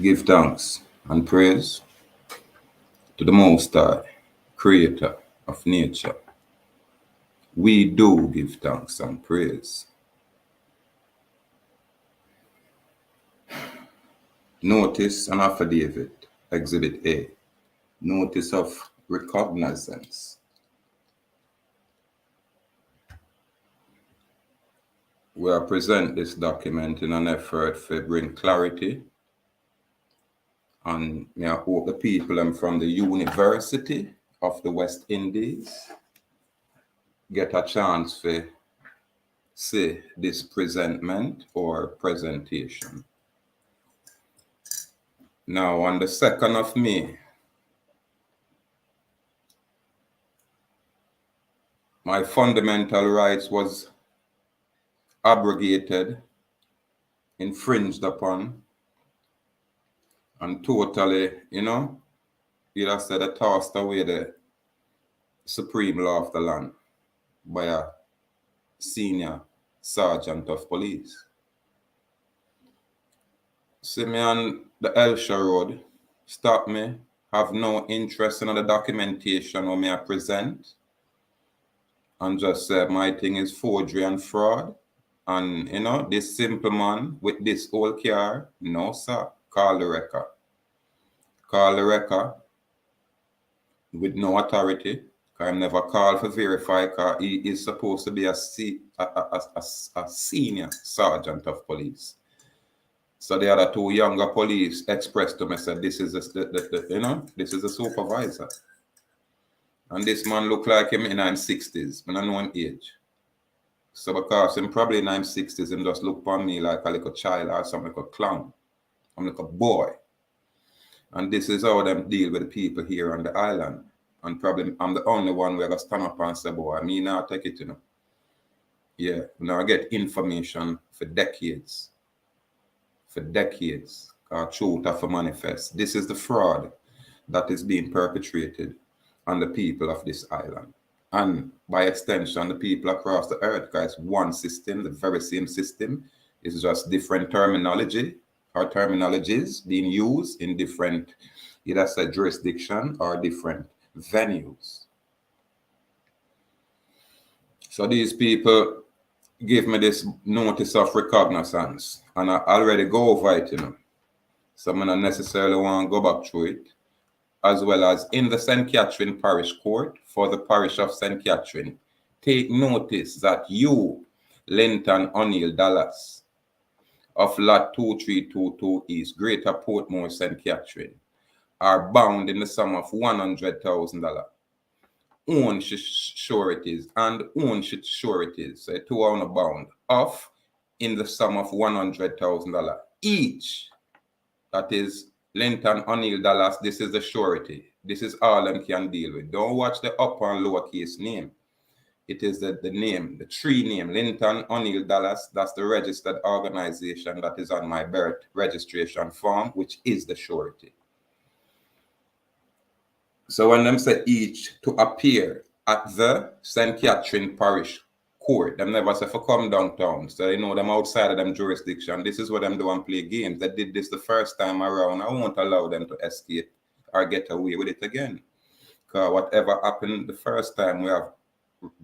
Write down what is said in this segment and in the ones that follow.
Give thanks and praise to the Most High, Creator of nature. We do give thanks and praise. Notice an affidavit, Exhibit A. Notice of recognizance. We are present this document in an effort to bring clarity, and may I hope the people from the University of the West Indies get a chance to see this presentment or presentation. Now, on the 2nd of May, my fundamental rights was abrogated, infringed upon, and totally, you'd have said tossed away the supreme law of the land by a senior sergeant of police. See me on the Elsha Road, stop me, have no interest in the documentation or may I present, and just say my thing is forgery and fraud. And, this simple man with this old car, no, sir, call the record. Call the record with no authority. I'm never called for verify because he is supposed to be a senior sergeant of police. So the other two younger police expressed to me, said, this is this is the supervisor. And this man look like him in his 60s, but I know him age. So because him probably in his 60s, him just look upon me like a little child or something like a clown. I'm like a boy. And this is how them deal with the people here on the island. And probably I'm the only one where I stand up and say, boy, I mean, now take it, Yeah, now I get information for decades. For decades. Truth have to manifest. This is the fraud that is being perpetrated on the people of this island. And by extension, the people across the earth, guys, one system, the very same system, is just different terminology or terminologies being used in different, either say jurisdiction or different venues. So these people give me this notice of recognizance, and I already go over it, So I don't necessarily want to go back through it. As well as in the St. Catherine Parish Court for the parish of St. Catherine, take notice that you, Linton O'Neill Dallas, of Lot 2322 East, Greater Portmore, St. Catherine, are bound in the sum of $100,000. Own sureties and own sureties, so two are bound, of in the sum of $100,000 each. That is Linton O'Neill Dallas, this is the surety. This is all them can deal with. Don't watch the upper and lowercase name. It is the name, the tree name, Linton O'Neill Dallas. That's the registered organization that is on my birth registration form, which is the surety. So when them say each to appear at the St. Catherine Parish Court, them never say for come downtown. So they know them outside of them jurisdiction. This is what them do and play games. They did this the first time around. I won't allow them to escape or get away with it again. Because whatever happened the first time, we have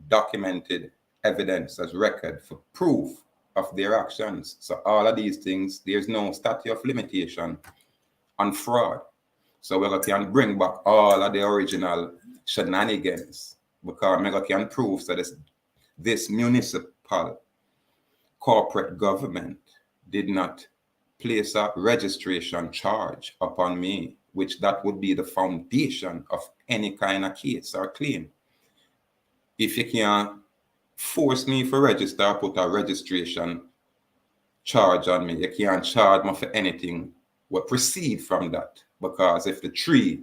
documented evidence as record for proof of their actions. So all of these things, there's no statute of limitation on fraud. So we can bring back all of the original shenanigans because we can prove that this municipal corporate government did not place a registration charge upon me, which that would be the foundation of any kind of case or claim. If you can force me to register or put a registration charge on me, you can't charge me for anything what proceed from that. Because if the tree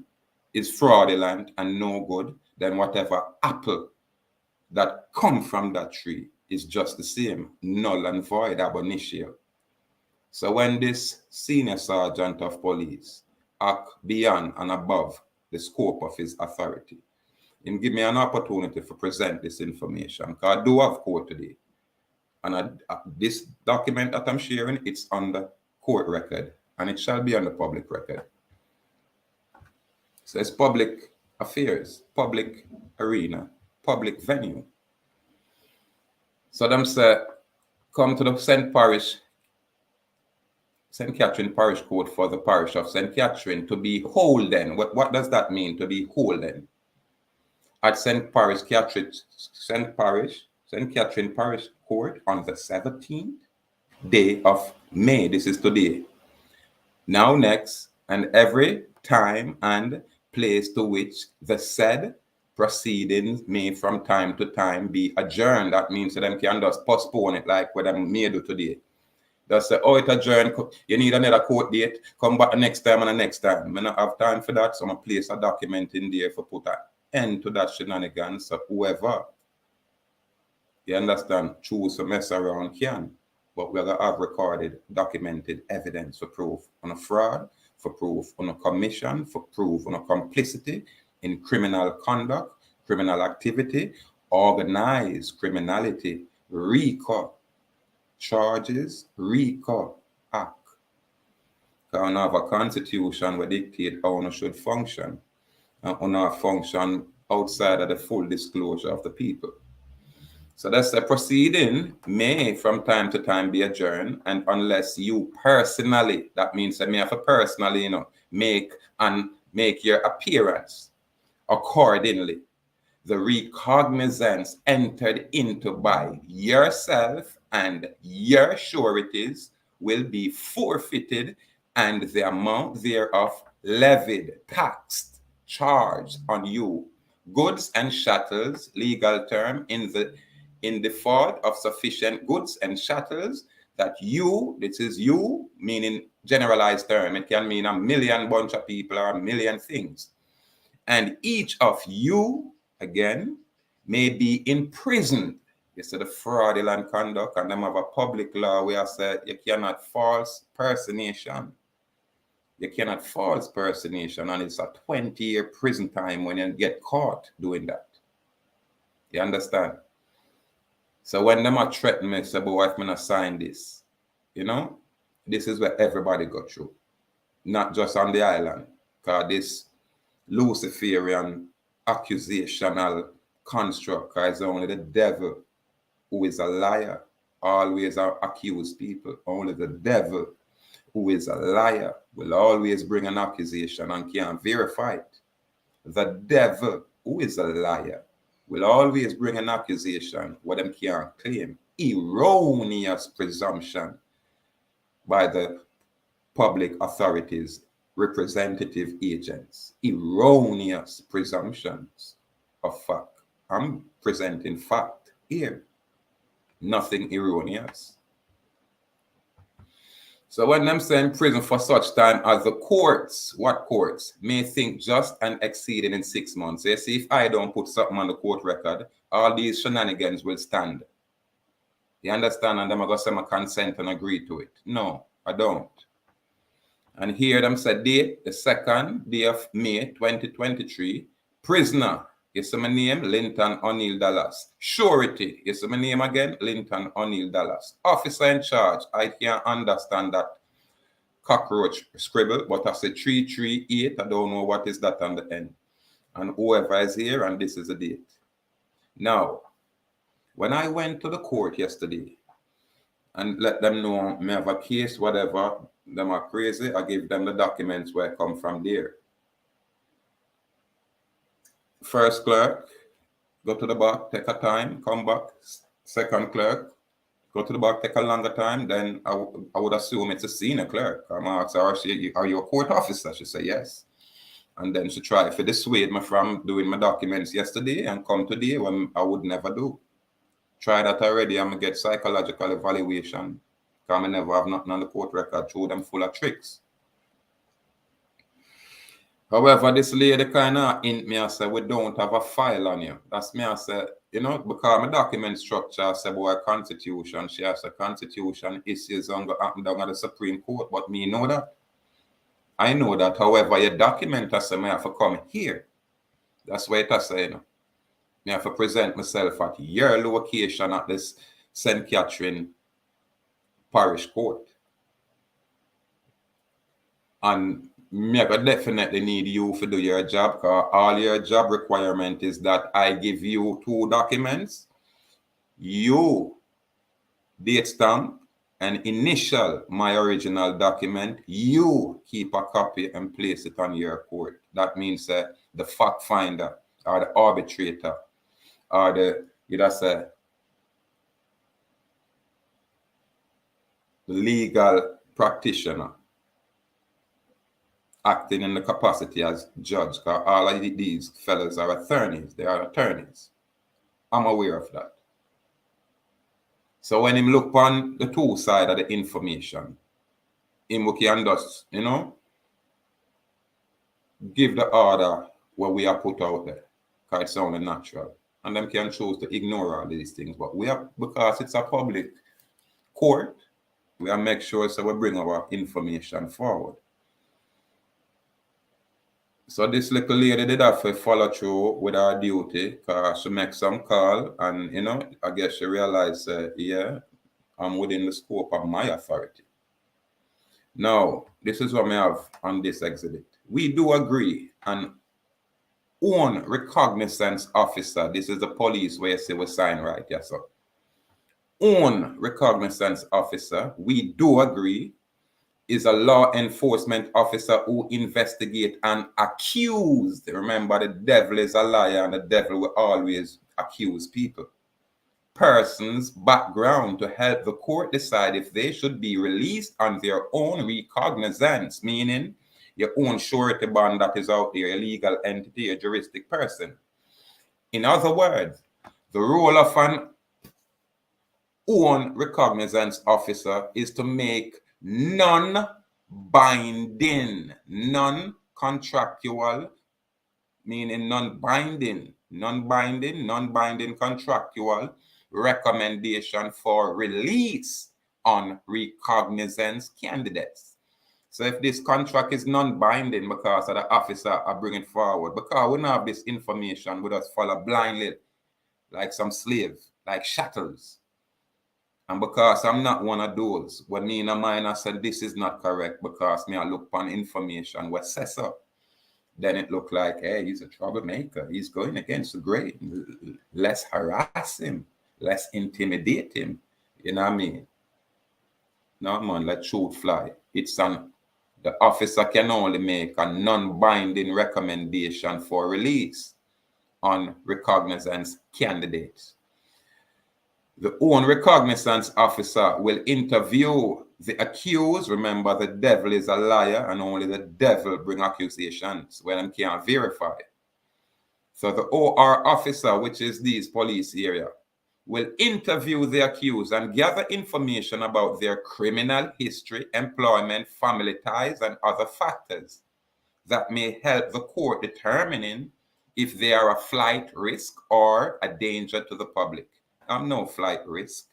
is fraudulent and no good, then whatever apple that come from that tree is just the same, null and void, ab initio. So when this senior sergeant of police act beyond and above the scope of his authority, him give me an opportunity to present this information. Because I do have court today. And this document that I'm sharing, it's on the court record and it shall be on the public record. So it's public affairs, public arena, public venue. So them say, come to the St. Catherine Parish Court for the parish of St. Catherine to be holden. What does that mean, to be holden? At St. Catherine Parish Court on the 17th day of May. This is today. Now next, and every time and place to which the said proceedings may from time to time be adjourned. That means that them can just postpone it like what them may do today. Just say, oh, it adjourned, you need another court date, come back the next time and the next time. I don't have time for that, so I'm going to place a document in there for put an end to that shenanigans. So whoever, you understand, choose to mess around can. But we're going to have recorded, documented evidence for proof on a fraud, for proof on a commission, for proof on a complicity in criminal conduct, criminal activity, organized criminality, RICO charges, RICO act. Because we have a constitution that dictates how one should function, and one function outside of the full disclosure of the people. So that's the proceeding may from time to time be adjourned, and unless you personally, that means that me have to personally, make your appearance accordingly. The recognizance entered into by yourself and your sureties will be forfeited, and the amount thereof levied, taxed, charged on you, goods and chattels, legal term, in default of sufficient goods and chattels, that you, this is you, meaning generalized term, it can mean a million bunch of people or a million things. And each of you, again, may be imprisoned. You see the fraudulent conduct, and them have a public law where I said you cannot false personation. You cannot false personation, and it's a 20-year prison time when you get caught doing that. You understand? So when them are threatening me, say, boy, if I not sign this, this is where everybody go through. Not just on the island. Because this Luciferian accusational construct is only the devil who is a liar, always accuse people. Only the devil who is a liar will always bring an accusation and can't verify it. The devil who is a liar will always bring an accusation what them can't claim. Erroneous presumption by the public authorities, representative agents. Erroneous presumptions of fact. I'm presenting fact here. Nothing erroneous. So when them say in prison for such time as the courts, what courts, may think just and exceeding in 6 months. You see, if I don't put something on the court record, all these shenanigans will stand. You understand? And them are going to say my consent and agree to it. No, I don't. And here them say date, the 2nd day of May 2023, prisoner. You see my name, Linton O'Neill Dallas. Surety. You see my name again, Linton O'Neill Dallas. Officer in charge. I can't understand that cockroach scribble, but I say 338. I don't know what is that on the end. And whoever is here, and this is the date. Now, when I went to the court yesterday and let them know me have a case, whatever, them are crazy, I give them the documents where I come from there. First clerk, go to the back, take a time, come back. Second clerk, go to the back, take a longer time. Then I would assume it's a senior clerk. I'm asked her, are you a court officer? She said yes. And then she tried to dissuade me from doing my documents yesterday and come today when I would never do. Try that already, I'm going to get psychological evaluation. Because I never have nothing on the court record, through them full of tricks. However, this lady kind of hint me and say, we don't have a file on you. That's me, I say, because my document structure, I say, boy, constitution, she has a constitution issues on down at the Supreme Court, but me know that. I know that. However, your document, I say, I have to come here. That's what I say, I have to present myself at your location at this St. Catherine Parish Court. And me I definitely need you to do your job, because all your job requirement is that I give you 2 documents. You date stamp and initial my original document. You keep a copy and place it on your court. That means the fact finder or the arbitrator or the legal practitioner acting in the capacity as judge, because all of these fellas are attorneys. They are attorneys. I'm aware of that. So when him look on the 2 side of the information, him can just, give the order what we are put out there, because it's only natural. And them can choose to ignore all these things. But we have, because it's a public court, we have make sure so we bring our information forward. So this little lady did have to follow through with her duty, because she make some call, and I guess she realized, yeah, I'm within the scope of my authority. Now, this is what we have on this exhibit. We do agree an own recognizance officer. This is the police where you say we sign right, yes, sir. Own recognizance officer, we do agree, is a law enforcement officer who investigate an accused. Remember, the devil is a liar and the devil will always accuse people. Person's background to help the court decide if they should be released on their own recognizance, meaning your own surety bond that is out there, a legal entity, a juristic person. In other words, the role of an own recognizance officer is to make non-binding, non-contractual, meaning non-binding contractual recommendation for release on recognizance candidates. So if this contract is non-binding because of the officer are bringing forward, because we don't have this information, we just follow blindly like some slaves, like shackles. And because I'm not one of those, when me in a mind I said this is not correct because me I look upon information what says so, then it looked like, hey, he's a troublemaker. He's going against the grain. Let's harass him. Let's intimidate him. You know what I mean? No, man, let truth fly. The officer can only make a non-binding recommendation for release on recognizance candidates. The own recognizance officer will interview the accused. Remember, the devil is a liar and only the devil bring accusations when them can't verify. So the OR officer, which is these police area, will interview the accused and gather information about their criminal history, employment, family ties, and other factors that may help the court determining if they are a flight risk or a danger to the public. I'm no flight risk.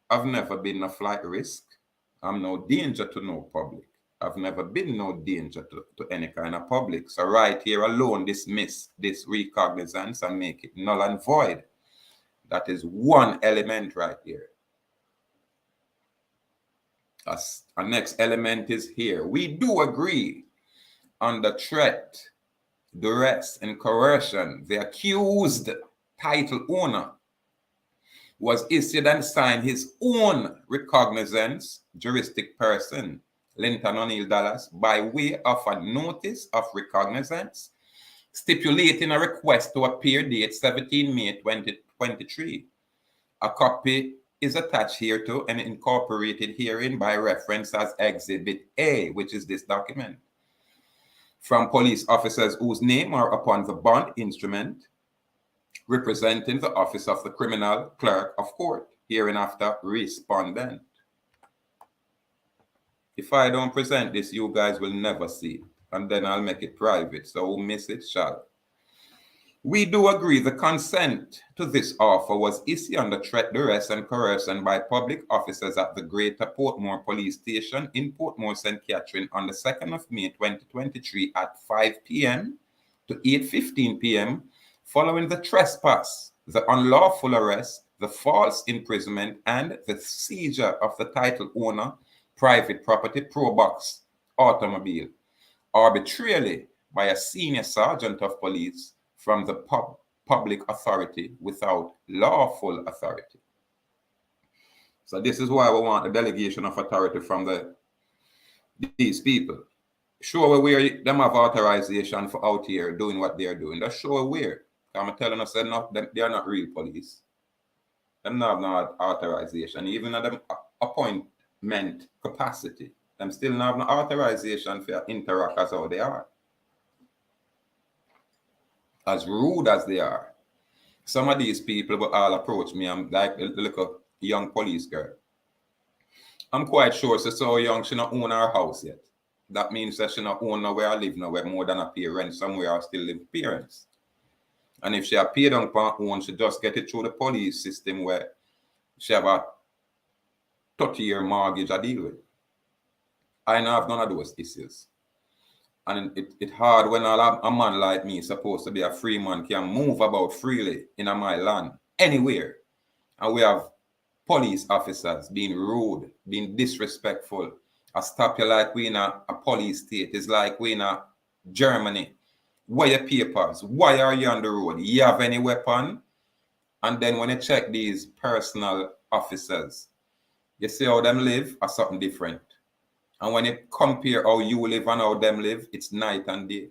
I've never been a flight risk. I'm no danger to no public. I've never been no danger to any kind of public. So right here alone, dismiss this recognizance and make it null and void. That is one element right here. Our next element is here. We do agree on the threat, duress, and coercion. The accused title owner was issued and signed his own recognizance, juristic person, Linton O'Neill Dallas, by way of a notice of recognizance, stipulating a request to appear date 17 May 2023. A copy is attached here to and incorporated herein by reference as Exhibit A, which is this document, from police officers whose name are upon the bond instrument representing the office of the criminal clerk of court, hereinafter respondent. If I don't present this, you guys will never see it, and then I'll make it private, so who miss it shall. We do agree the consent to this offer was issued under threat, duress, and coercion by public officers at the Greater Portmore Police Station in Portmore, St. Catherine on the 2nd of May 2023 at 5 p.m. to 8:15 p.m. following the trespass, the unlawful arrest, the false imprisonment, and the seizure of the title owner, private property, Pro Box automobile arbitrarily by a senior sergeant of police from the public authority without lawful authority. So this is why we want the delegation of authority from these people. Show where them have authorization for out here doing what they are doing. That's show where. I'm telling us they are not real police. Them not have no authorization. Even at them appointment capacity, them still not have no authorization for interact as how they are. As rude as they are. Some of these people will all approach me. I'm like a little young police girl. I'm quite sure she's so young she not own her house yet. That means that she not own nowhere I live nowhere more than a pay rent somewhere I still live with parents. And if she have paid on her own, she just get it through the police system where she have a 30-year mortgage I deal with. I don't have none of those issues. And it's hard when a man like me, supposed to be a free man, can move about freely in my land, anywhere. And we have police officers being rude, being disrespectful. I stop you like we in a police state. It's like we in a Germany. Where your papers? Why are you on the road? You have any weapon? And then when you check these personal officers, you see how them live or something different. And when you compare how you live and how them live, it's night and day.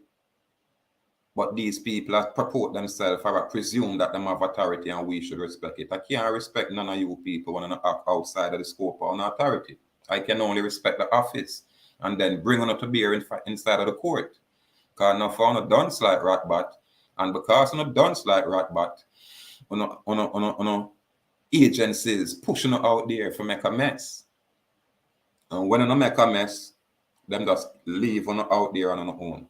But these people purport themselves or presume that they have authority and we should respect it. I can't respect none of you people when I act outside of the scope of an authority. I can only respect the office and then bring on to bear inside of the court. Because now for on done like ratbat, and because on done like ratbat, on agencies pushing out there for make a mess. And when you make a mess, them just leave on out there on their own.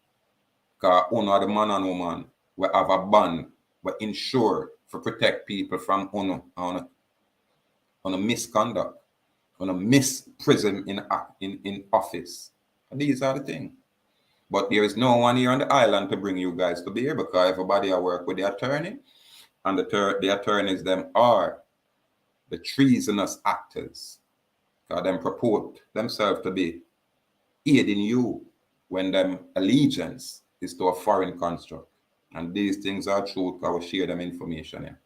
Because one of the man and woman will have a band, will ensure to protect people from on a misconduct, on a misprism in office. And these are the things. But there is no one here on the island to bring you guys to bear because everybody I work with the attorney, and the attorneys them are the treasonous actors. Because them purport themselves to be aiding you when them allegiance is to a foreign construct. And these things are true because we share them information here.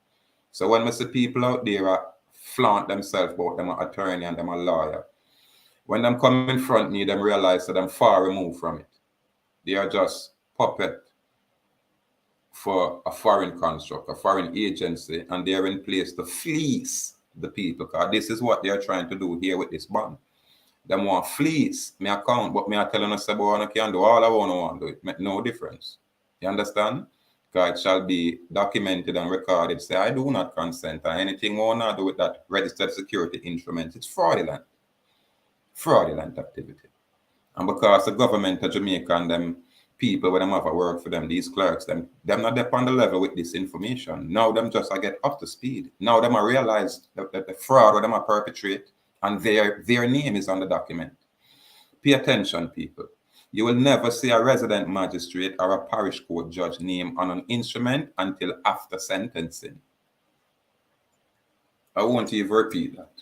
So when we see people out there flaunt themselves about them an attorney and them a lawyer, when them come in front of me, them realize that I'm far removed from it. They are just puppet for a foreign construct, a foreign agency, and they are in place to fleece the people. Because this is what they are trying to do here with this bond. They want fleece my account, but me are telling us about I can do all I want to do. It make no difference. You understand? Because it shall be documented and recorded. Say, I do not consent to anything I want to do with that registered security instrument. It's fraudulent. Fraudulent activity. And because the government of Jamaica and them people when them have a work for them, these clerks, them not up on the level with this information. Now them just get up to speed. Now them realize that the fraud or them perpetrate and their name is on the document. Pay attention, people. You will never see a resident magistrate or a parish court judge name on an instrument until after sentencing. I won't even repeat that.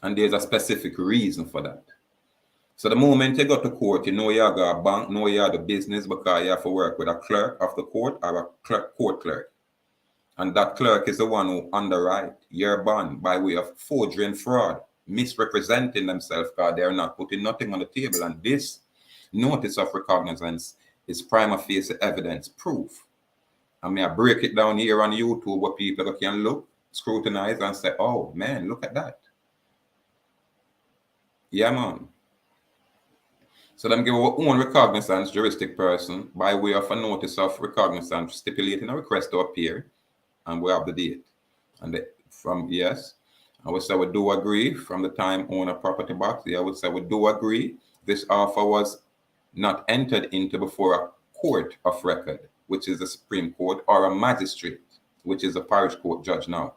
And there's a specific reason for that. So the moment you go to court, you know you have a bank, know you have the business because you have to work with a clerk of the court or a court clerk. And that clerk is the one who underwrite your bond by way of forgery and fraud, misrepresenting themselves because they're not putting nothing on the table. And this notice of recognizance is prima facie evidence proof. I mean, I break it down here on YouTube where people can look, scrutinize and say, oh man, look at that. Yeah, man. So them give our own recognizance juristic person by way of a notice of recognizance stipulating a request to appear, and we have the date. And yes, I would say we do agree from the time owner property box. I would say we do agree this offer was not entered into before a court of record, which is the Supreme Court, or a magistrate, which is a parish court judge now.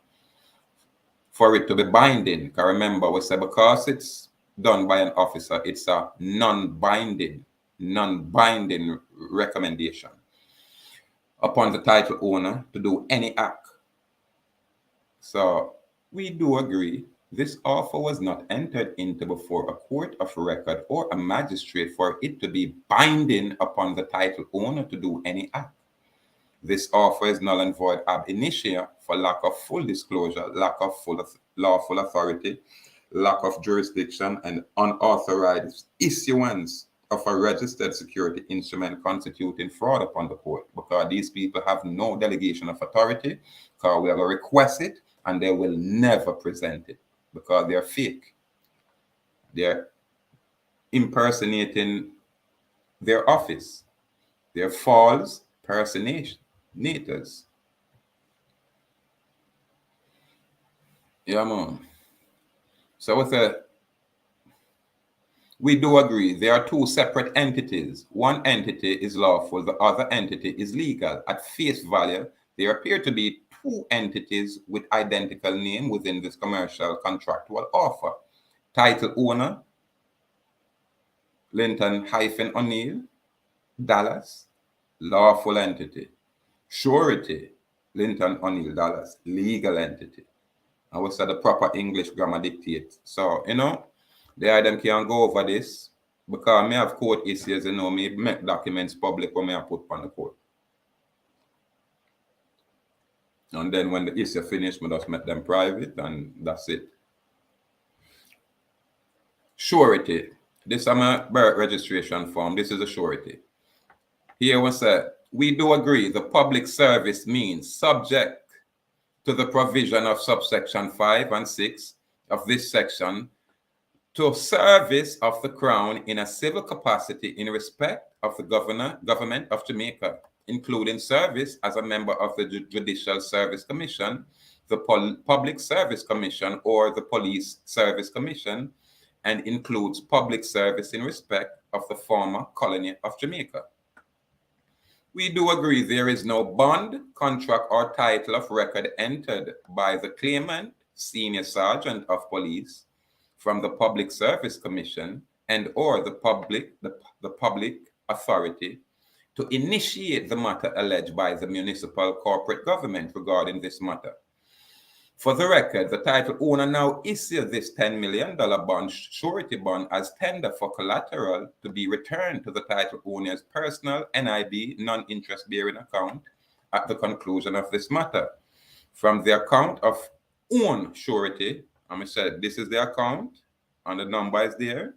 For it to be binding, because remember we said because it's done by an officer, it's a non-binding recommendation upon the title owner to do any act. So we do agree This offer was not entered into before a court of record or a magistrate for it to be binding upon the title owner to do any act. This offer is null and void ab initio for lack of full disclosure, lack of full lawful authority, lack of jurisdiction, and unauthorized issuance of a registered security instrument constituting fraud upon the court, because these people have no delegation of authority, because we have to request it and they will never present it because they're fake. They're impersonating their office. They're false personators. Yeah, man. So with a we do agree there are two separate entities. One entity is lawful, the other entity is legal. At face value, there appear to be two entities with identical name within this commercial contractual offer. Title owner, Linton-O'Neill, Dallas, lawful entity. Surety, Linton-O'Neill, Dallas, legal entity. I would say the proper English grammar dictates. So, the item can go over this because me have court issues, me make documents public when I put on the court. And then when the issue finish, me just make them private and that's it. Surety. This is my birth registration form. This is a surety. Here we say, we do agree the public service means subject to the provision of subsection 5 and 6 of this section to service of the Crown in a civil capacity in respect of the government of Jamaica, including service as a member of the Judicial Service Commission, the Public Service Commission, or the Police Service Commission, and includes public service in respect of the former colony of Jamaica. We do agree there is no bond, contract, or title of record entered by the claimant, senior sergeant of police, from the Public Service Commission and or the public authority to initiate the matter alleged by the municipal corporate government regarding this matter. For the record, the title owner now issued this $10 million bond, surety bond, as tender for collateral to be returned to the title owner's personal NIB non-interest bearing account at the conclusion of this matter. From the account of own surety, I'm going to say this is the account, and the number is there.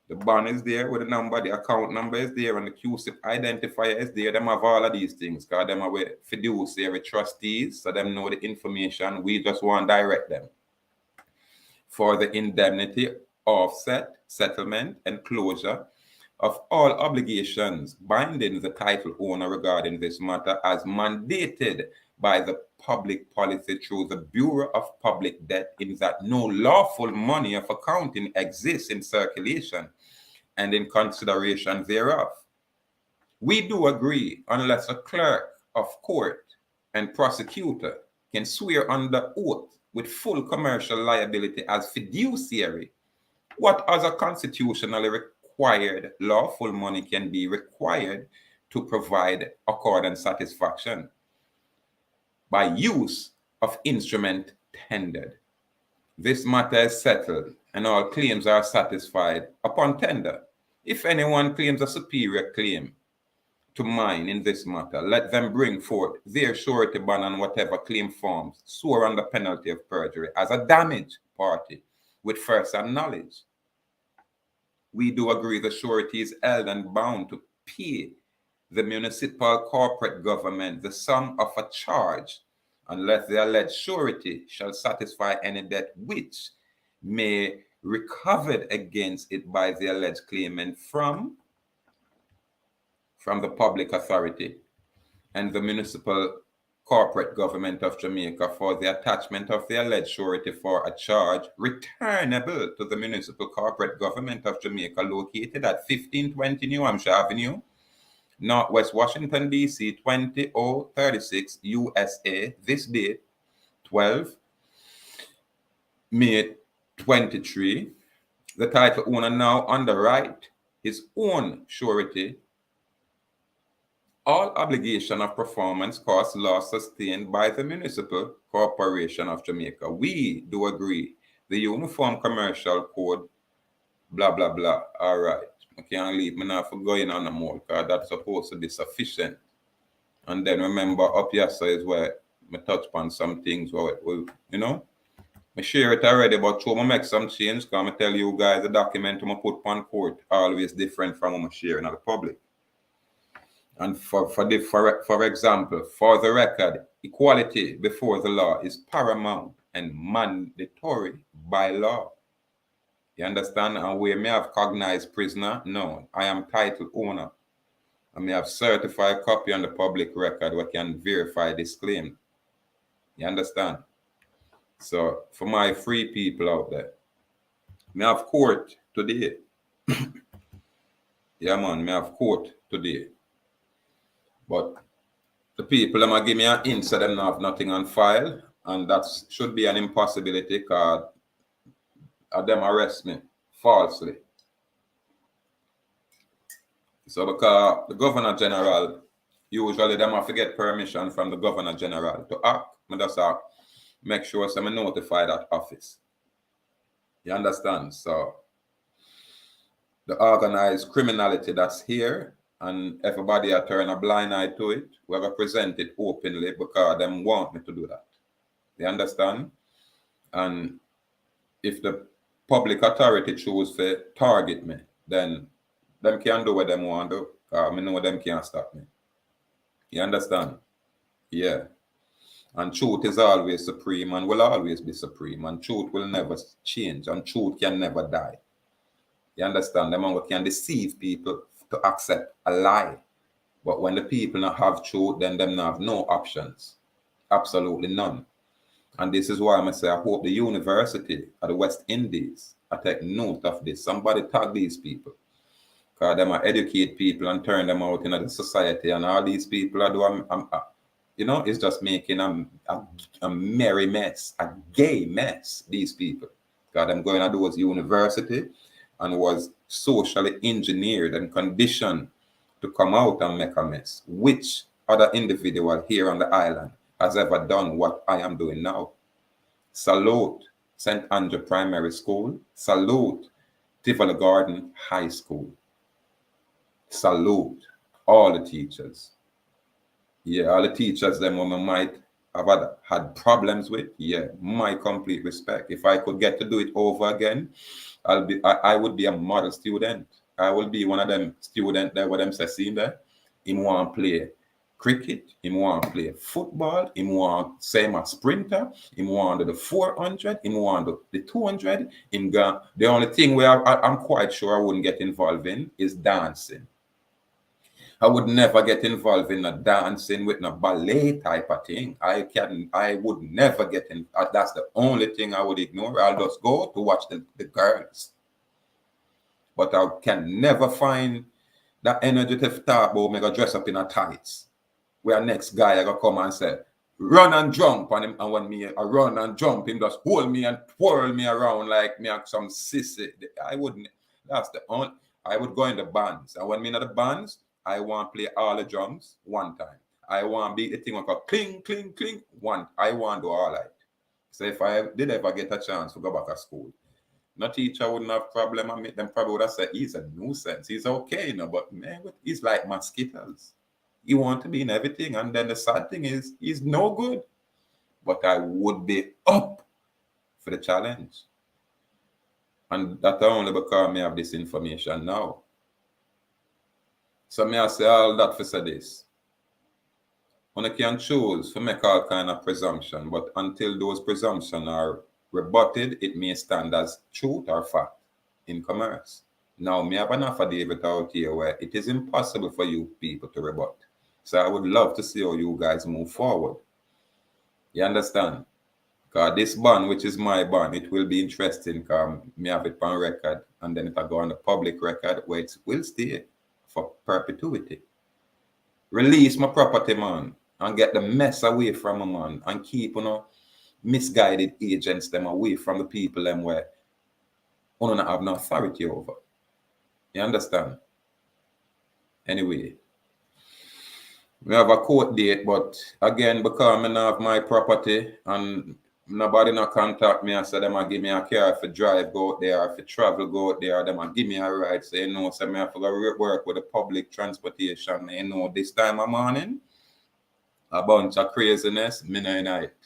The bond is there with the number, the account number is there, and the QSIP identifier is there. Them have all of these things, because them are with fiduciary trustees, so them know the information. We just want to direct them. For the indemnity, offset, settlement, and closure of all obligations binding the title owner regarding this matter as mandated by the public policy through the Bureau of Public Debt, in that no lawful money of accounting exists in circulation and in consideration thereof. We do agree, unless a clerk of court and prosecutor can swear under oath with full commercial liability as fiduciary, what other constitutionally required lawful money can be required to provide accord and satisfaction by use of instrument tendered. This matter is settled and all claims are satisfied upon tender. If anyone claims a superior claim to mine in this matter, let them bring forth their surety bond and whatever claim forms swore under penalty of perjury as a damaged party with first-hand knowledge. We do agree the surety is held and bound to pay the municipal corporate government the sum of a charge unless the alleged surety shall satisfy any debt which may recovered against it by the alleged claimant from the public authority and the municipal corporate government of Jamaica for the attachment of the alleged surety for a charge returnable to the municipal corporate government of Jamaica located at 1520 New Hampshire Avenue, Northwest Washington, D.C. 20036 USA, this date, 12 May 23. The title owner now underwrite his own surety all obligation of performance cost law sustained by the Municipal Corporation of Jamaica. We do agree. The Uniform Commercial Code, blah, blah, blah. All right. I can't leave me now for going on no more because that's supposed to be sufficient. And then remember, up here so is where I touch upon some things where, you know, I share it already, but so I make some change because I tell you guys the document I put on court always different from what I share in the public. And for example, for the record, equality before the law is paramount and mandatory by law. You understand? And we may have cognized prisoner. No, I am title owner. I may have certified copy on the public record where can verify this claim. You understand? So for my free people out there, may have court today. Yeah, man, may have court today. But the people them give me an hint so them have nothing on file, and that should be an impossibility because them arrest me falsely. So because the Governor General, usually them have to get permission from the Governor General to act. I just make sure so I notify that office. You understand? So the organized criminality that's here, and everybody are turn a blind eye to it, we have to present it openly because them want me to do that. You understand? And if the public authority choose to target me, then them can do what them want to do. I know them can't stop me. You understand? Yeah. And truth is always supreme and will always be supreme. And truth will never change. And truth can never die. You understand? Them can deceive people to accept a lie. But when the people not have truth, then them not have no options. Absolutely none. And this is why I say I hope the University of the West Indies I take note of this. Somebody tag these people. Because them educate people and turn them out in the society. And all these people are doing, you know, it's just making a merry mess, a gay mess, these people. Because them going to those university and was socially engineered and conditioned to come out and make a mess. Which other individual here on the island has ever done what I am doing now? Salute St. Andrew Primary School. Salute Tivoli Garden High School. Salute all the teachers. Yeah, all the teachers them women might have had problems with. Yeah, my complete respect. If I could get to do it over again, I would be a model student. I will be one of them students there where them say, see there, him want to play cricket, him want to play football, him want same a sprinter, him want the 400, him want the 200. The only thing where I'm quite sure I wouldn't get involved in is dancing. I would never get involved in a dancing with a ballet type of thing. I would never get in. That's the only thing I would ignore. I'll just go to watch the girls. But I can never find that energy to talk about me go dress up in a tights. Where next guy I go come and say, run and jump on him. And when me I run and jump, him just hold me and twirl me around like me like some sissy. I wouldn't. That's the only. I would go in the bands. And when me in the bands, I want to play all the drums one time. I want to beat the thing like a cling, cling, cling. I want to do all that. So if I did ever get a chance to go back to school, no teacher wouldn't have problem. I mean, them probably would have said, he's a nuisance. He's okay, but man, he's like mosquitoes. He want to be in everything. And then the sad thing is, he's no good. But I would be up for the challenge. And that only because I have this information now. So may I say all that for say this. One can choose to make all kind of presumption, but until those presumptions are rebutted, it may stand as truth or fact in commerce. Now, me have an affidavit out here where it is impossible for you people to rebut. So I would love to see how you guys move forward. You understand? Because this bond, which is my bond, it will be interesting because me have it on record, and then it will go on the public record where it will stay for perpetuity. Release my property, man, and get the mess away from me, man, and keep misguided agents them away from the people them where you don't have no authority over. You understand? Anyway, We have a court date, but again, because I have my property and nobody not contact me and say them a give me a car if I drive go out there, if I travel go out there, them a give me a ride. So you know, so I have to go work with the public transportation. You know, this time of morning, a bunch of craziness, me no in it.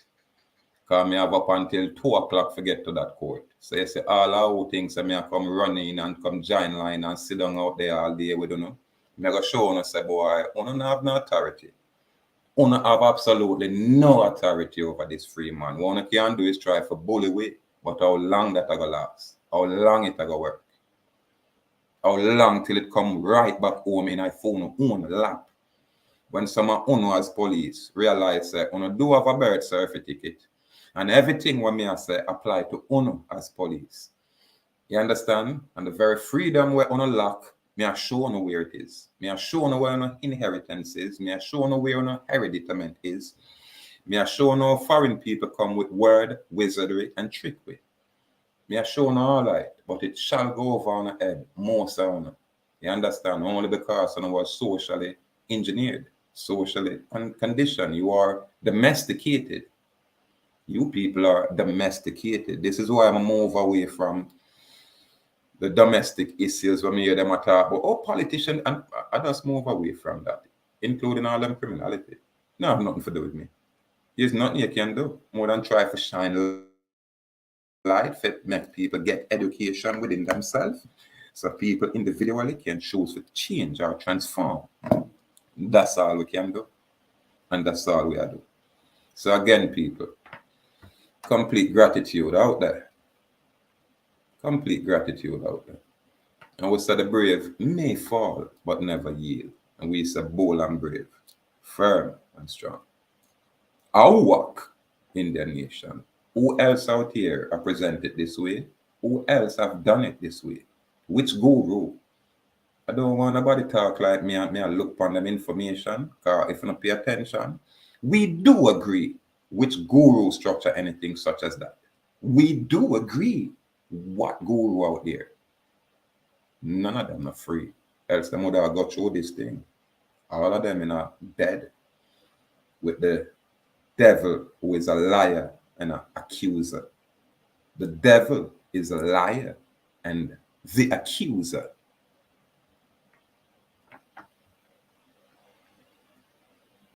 Because me have up until 2 o'clock to get to that court. So you say all our things, so me a come run in and come join line and sit down out there all day with you know. Me go show you say, boy, you don't have no authority. You have absolutely no authority over this free man. What you can do is try for bully way, but how long that I go last? How long it I go work? How long till it come right back home in a phone own lap? When someone uno as police realize that uno do have a birth certificate and everything what me I say apply to uno as police. You understand? And the very freedom where uno lack, me I show no where it is. Me I show no where uno inheritance is. Me I show no where uno hereditament is. Me I show no foreign people come with word, wizardry, and trickery. Me I show no all right, but it shall go over on the head, most of uno. You understand? Only because uno was socially engineered, socially conditioned. You are domesticated. You people are domesticated. This is why I'm move away from the domestic issues when me hear them talk about, oh, politician, and I just move away from that, including all them criminality. No, have nothing to do with me. There's nothing you can do more than try to shine light, make people get education within themselves, so people individually can choose to change or transform. That's all we can do, and that's all we are doing. So again, people, complete gratitude out there. Complete gratitude out there. And we say the brave may fall, but never yield. And we say bold and brave, firm and strong. AhuuakhIndian Indian nation. Who else out here have presented this way? Who else have done it this way? Which guru? I don't want nobody talk like me and me and look upon them information, because if you don't pay attention, we do agree which guru structure anything such as that. We do agree what guru out there. None of them are free. Else them would have got through this thing. All of them are dead with the devil who is a liar and an accuser. The devil is a liar and the accuser.